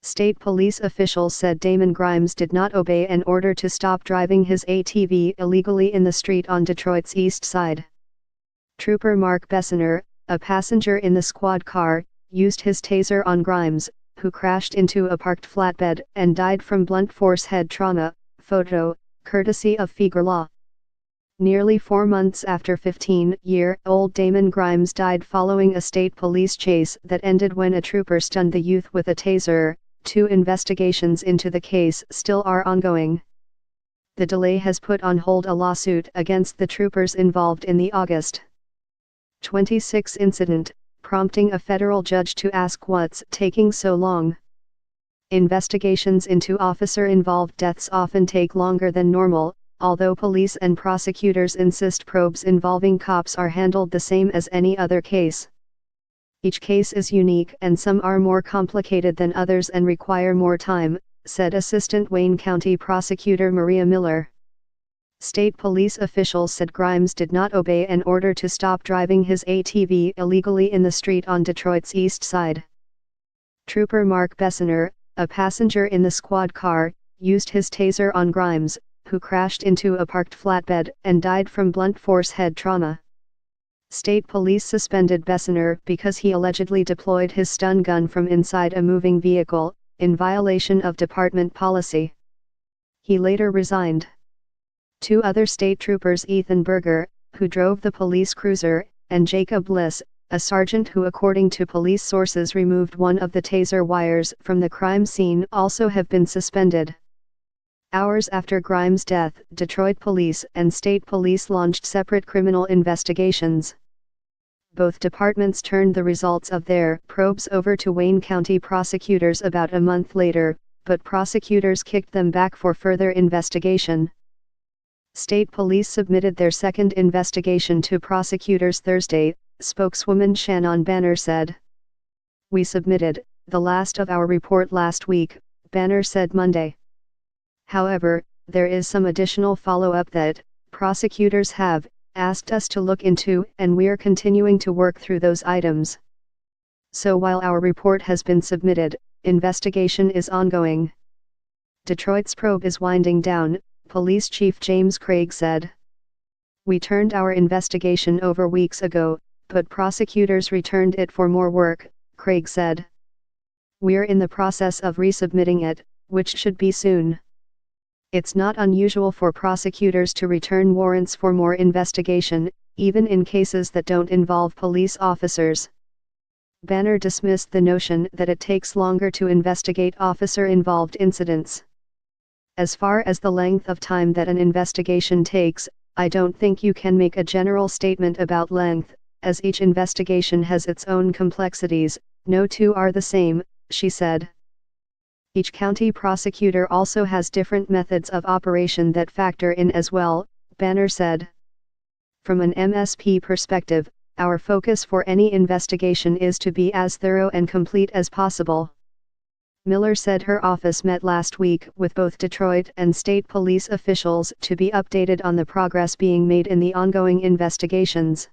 State police officials said Damon Grimes did not obey an order to stop driving his ATV illegally in the street on Detroit's east side. Trooper Mark Bessener, a passenger in the squad car, used his taser on Grimes, who crashed into a parked flatbed and died from blunt force head trauma. Photo, courtesy of Figure Law. Nearly 4 months after 15-year-old Damon Grimes died following a state police chase that ended when a trooper stunned the youth with a taser, 2 investigations into the case still are ongoing. The delay has put on hold a lawsuit against the troopers involved in the August 26 incident, prompting a federal judge to ask what's taking so long. Investigations into officer-involved deaths often take longer than normal, although police and prosecutors insist probes involving cops are handled the same as any other case. Each case is unique and some are more complicated than others and require more time, said Assistant Wayne County Prosecutor Maria Miller. State police officials said Grimes did not obey an order to stop driving his ATV illegally in the street on Detroit's east side. Trooper Mark Bessener, a passenger in the squad car, used his taser on Grimes, who crashed into a parked flatbed and died from blunt force head trauma. State police suspended Bessener because he allegedly deployed his stun gun from inside a moving vehicle, in violation of department policy. He later resigned. 2 other state troopers, Ethan Berger, who drove the police cruiser, and Jacob Bliss, a sergeant who, according to police sources, removed one of the taser wires from the crime scene, also have been suspended. Hours after Grimes' death, Detroit police and state police launched separate criminal investigations. Both departments turned the results of their probes over to Wayne County prosecutors about a month later, but prosecutors kicked them back for further investigation. State police submitted their second investigation to prosecutors Thursday, spokeswoman Shannon Banner said. "We submitted the last of our report last week," Banner said Monday. However, there is some additional follow-up that prosecutors have asked us to look into, and we're continuing to work through those items. So while our report has been submitted, investigation is ongoing. Detroit's probe is winding down, Police Chief James Craig said. "We turned our investigation over weeks ago, but prosecutors returned it for more work," Craig said. "We're in the process of resubmitting it, which should be soon. It's not unusual for prosecutors to return warrants for more investigation, even in cases that don't involve police officers." Banner dismissed the notion that it takes longer to investigate officer-involved incidents. "As far as the length of time that an investigation takes, I don't think you can make a general statement about length, as each investigation has its own complexities. No 2 are the same," she said. "Each county prosecutor also has different methods of operation that factor in as well," Banner said. "From an MSP perspective, our focus for any investigation is to be as thorough and complete as possible." Miller said her office met last week with both Detroit and state police officials to be updated on the progress being made in the ongoing investigations.